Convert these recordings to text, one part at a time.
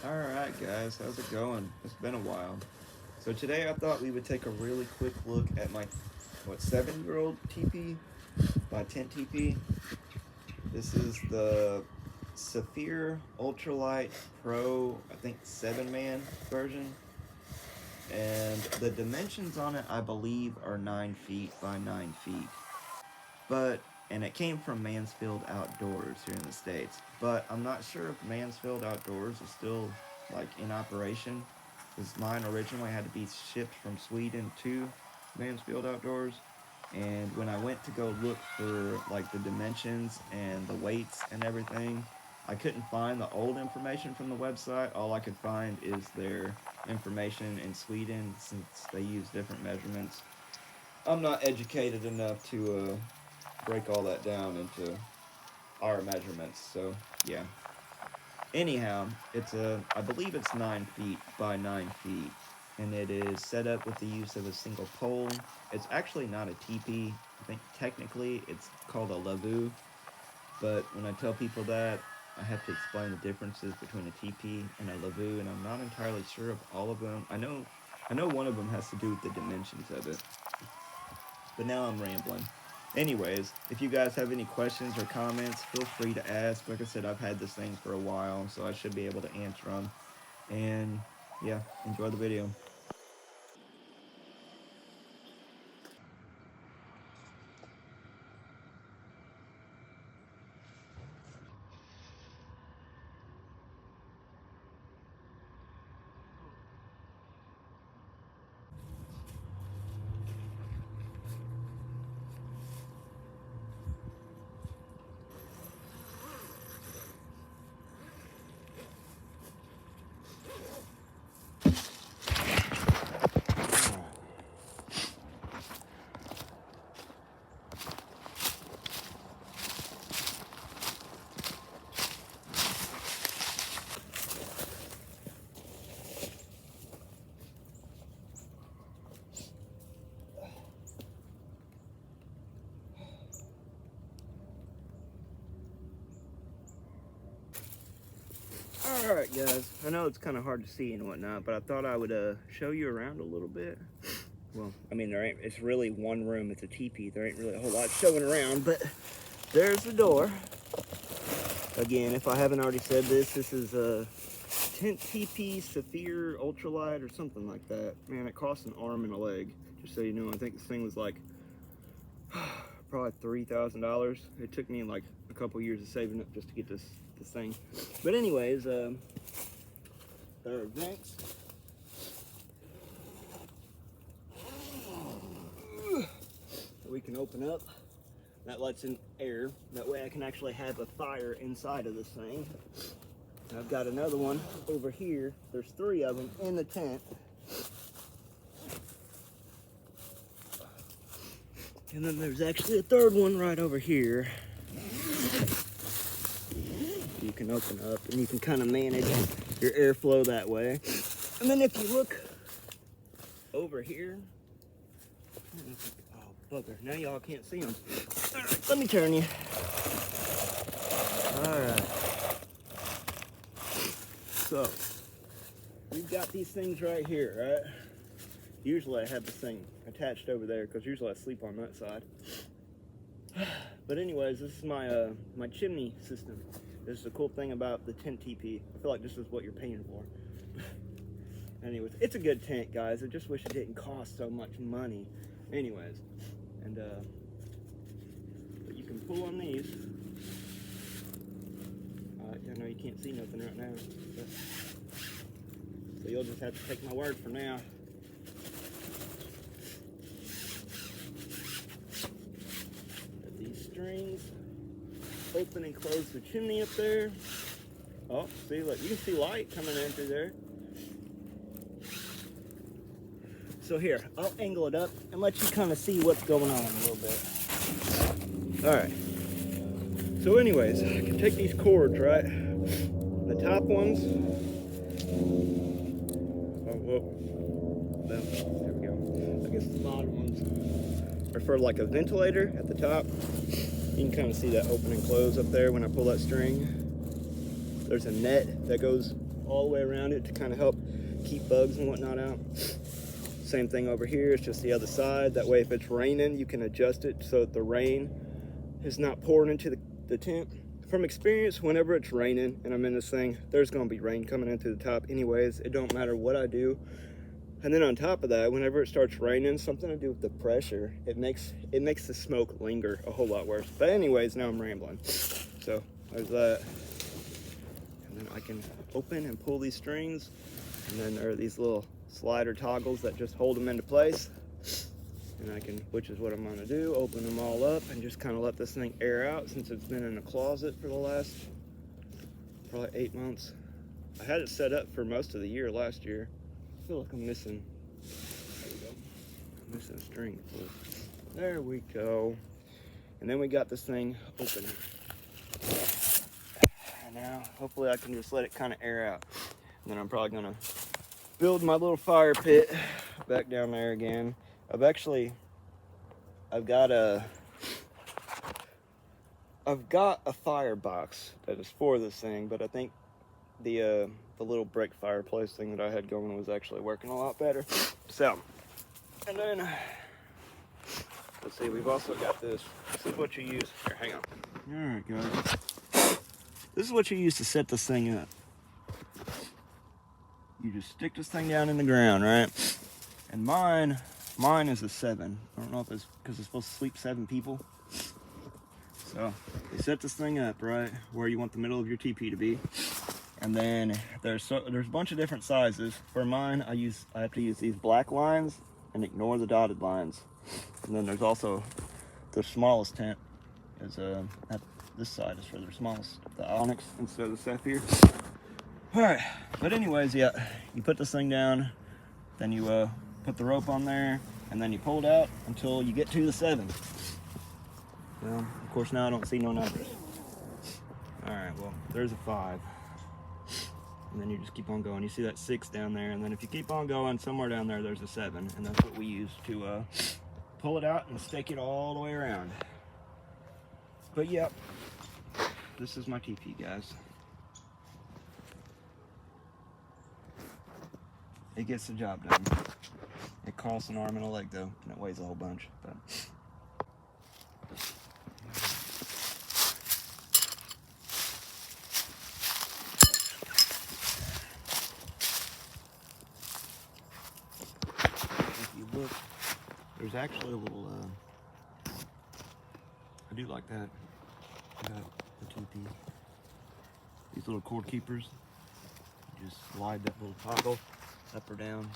Alright guys, how's it going? It's been a while. So today I thought we would take a really quick look at my 7-year-old TP by Tentipi. This is the Saphir Ultralight Pro, I think 7-man version. And the dimensions on it, I believe, are 9 feet by 9 feet. And it came from Mansfield Outdoors here in the States. But I'm not sure if Mansfield Outdoors is still, in operation. Because mine originally had to be shipped from Sweden to Mansfield Outdoors. And when I went to go look for, the dimensions and the weights and everything, I couldn't find the old information from the website. All I could find is their information in Sweden, since they use different measurements. I'm not educated enough to break all that down into our measurements, so yeah. Anyhow, I believe it's 9 feet by 9 feet, and it is set up with the use of a single pole. It's actually not a teepee. I think technically it's called a lavu, but when I tell people that, I have to explain the differences between a teepee and a lavu, and I'm not entirely sure of all of them. I know one of them has to do with the dimensions of it, but now I'm rambling. Anyways, if you guys have any questions or comments, feel free to ask. Like I said, I've had this thing for a while, so I should be able to answer them. And yeah, enjoy the video. Alright guys, I know it's kind of hard to see and whatnot, but I thought I would show you around a little bit. Well, I mean, it's really one room, it's a teepee, there ain't really a whole lot showing around, but there's the door. Again, if I haven't already said this is a Tentipi Saphir Ultralight or something like that. Man, it costs an arm and a leg, just so you know. I think this thing was like probably $3,000. It took me like a couple years of saving up just to get this thing. But anyways, there are vents. That we can open up. That lets in air. That way I can actually have a fire inside of this thing. And I've got another one over here. There's 3 of them in the tent. And then there's actually a 3rd one right over here. You can open up and you can kind of manage your airflow that way. And then if you look over here, oh bugger, now y'all can't see them. All right, let me turn you. All right. So, we've got these things right here, right? Usually I have this thing attached over there because usually I sleep on that side. But anyways, this is my my chimney system. This is the cool thing about the Tentipi. I feel like this is what you're paying for. Anyways, it's a good tent, guys. I just wish it didn't cost so much money. Anyways, and but you can pull on these. I know you can't see nothing right now, so you'll just have to take my word for now. Got these strings. Open and close the chimney up there. Oh, see, look, you can see light coming in through there. So here, I'll angle it up and let you kind of see what's going on a little bit. All right. So anyways, I can take these cords, right? The top ones. Oh, whoa. There we go. I guess the bottom ones are for like a ventilator at the top. You can kind of see that open and close up there when I pull that string. There's a net that goes all the way around it to kind of help keep bugs and whatnot out. Same thing over here, it's just the other side. That way if it's raining, you can adjust it so that the rain is not pouring into the tent. From experience, whenever it's raining and I'm in this thing, there's gonna be rain coming in through the top anyways. It don't matter what I do. And then on top of that, whenever it starts raining, something to do with the pressure, it makes the smoke linger a whole lot worse. But anyways, now I'm rambling. So there's that. And then I can open and pull these strings. And then there are these little slider toggles that just hold them into place. And I can, which is what I'm gonna do, open them all up and just kind of let this thing air out since it's been in a closet for the last probably 8 months. I had it set up for most of the year last year. I feel like I'm missing, there we go, I'm missing a string. There we go. And then we got this thing open. And now, hopefully I can just let it kind of air out. And then I'm probably gonna build my little fire pit back down there again. I've got a firebox that is for this thing, but I think the little brick fireplace thing that I had going was actually working a lot better. So, and then let's see, we've also got this. This is what you use. Here, hang on. All right, guys. This is what you use to set this thing up. You just stick this thing down in the ground, right? And mine is a 7. I don't know if it's because it's supposed to sleep 7 people. So you set this thing up right where you want the middle of your teepee to be, and then there's a bunch of different sizes. For mine, I have to use these black lines and ignore the dotted lines. And then there's also the smallest tent is at this side is for the smallest, the onyx instead of the sapphire. All right, but anyways, yeah, you put this thing down, then you put the rope on there, and then you pull it out until you get to the 7. Well, of course now I don't see no numbers. All right, well, there's a 5. And then you just keep on going. You see that 6 down there, and then if you keep on going, somewhere down there, there's a 7, and that's what we use to pull it out and stake it all the way around. But yep, this is my teepee, guys. It gets the job done. It costs an arm and a leg though, and it weighs a whole bunch. But if you look, there's actually a little. I do like that. I got the teepee. These little cord keepers. You just slide that little toggle up or down.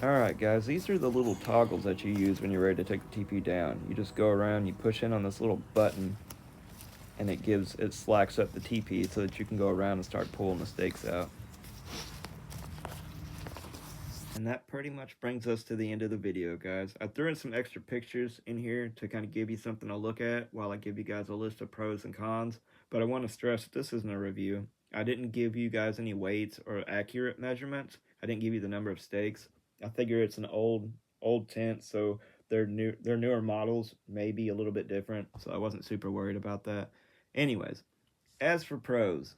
Alright guys, these are the little toggles that you use when you're ready to take the TP down. You just go around, you push in on this little button, and it slacks up the TP so that you can go around and start pulling the stakes out. And that pretty much brings us to the end of the video, guys. I threw in some extra pictures in here to kind of give you something to look at while I give you guys a list of pros and cons, but I want to stress that this isn't a review. I didn't give you guys any weights or accurate measurements. I didn't give you the number of stakes. I figure it's an old tent, so their newer models may be a little bit different, so I wasn't super worried about that. Anyways, as for pros,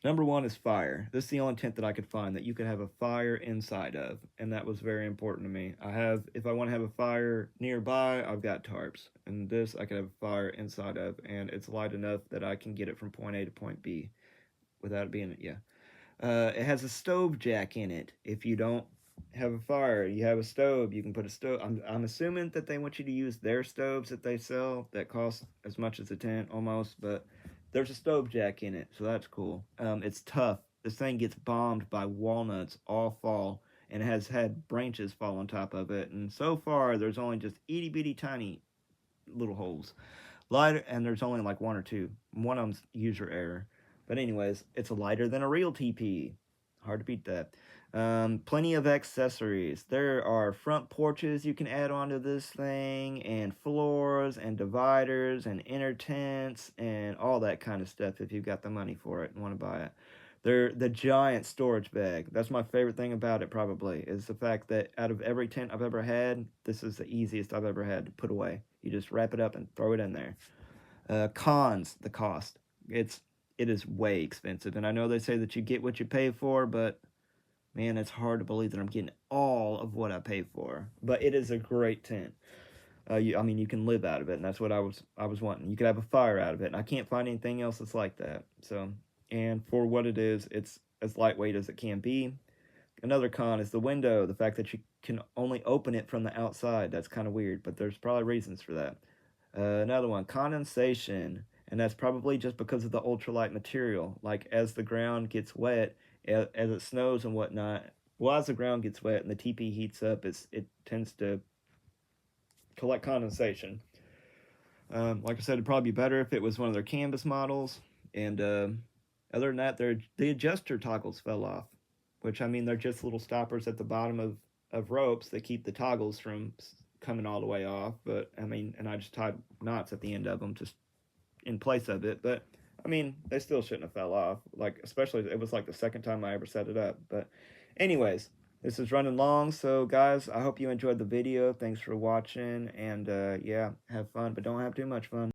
number 1 is fire. This is the only tent that I could find that you could have a fire inside of, and that was very important to me. If I want to have a fire nearby, I've got tarps, and this I could have a fire inside of, and it's light enough that I can get it from point A to point B without it being, it has a stove jack in it. If you don't have a fire, you have a stove, you can put a stove. I'm assuming that they want you to use their stoves that they sell that cost as much as a tent almost, but there's a stove jack in it, so that's cool. It's tough. This thing gets bombed by walnuts all fall, and it has had branches fall on top of it. And so far, there's only just itty bitty tiny little holes. Lighter, and there's only like one or two. One of them's user error. But anyways, it's lighter than a real TP. Hard to beat that. Plenty of accessories. There are front porches you can add onto this thing, and floors, and dividers, and inner tents, and all that kind of stuff if you've got the money for it and want to buy it. They're the giant storage bag. That's my favorite thing about it, probably, is the fact that out of every tent I've ever had, this is the easiest I've ever had to put away. You just wrap it up and throw it in there. Cons, the cost. It is way expensive, and I know they say that you get what you pay for, but man, it's hard to believe that I'm getting all of what I paid for. But it is a great tent. You can live out of it, and that's what I was wanting. You could have a fire out of it, and I can't find anything else that's like that. So, and for what it is, it's as lightweight as it can be. Another con is the window, the fact that you can only open it from the outside. That's kind of weird, but there's probably reasons for that. Another one, condensation, and that's probably just because of the ultralight material. Like, as the ground gets wet, as it snows and whatnot, well, as the ground gets wet and the TP heats up, it tends to collect condensation. Like I said, it'd probably be better if it was one of their canvas models. And other than that, the adjuster toggles fell off, which, I mean, they're just little stoppers at the bottom of ropes that keep the toggles from coming all the way off. But, I mean, and I just tied knots at the end of them just in place of it. But, I mean, they still shouldn't have fell off. Like, especially, it was like the second time I ever set it up. But anyways, this is running long, so guys, I hope you enjoyed the video. Thanks for watching, and yeah, have fun, but don't have too much fun.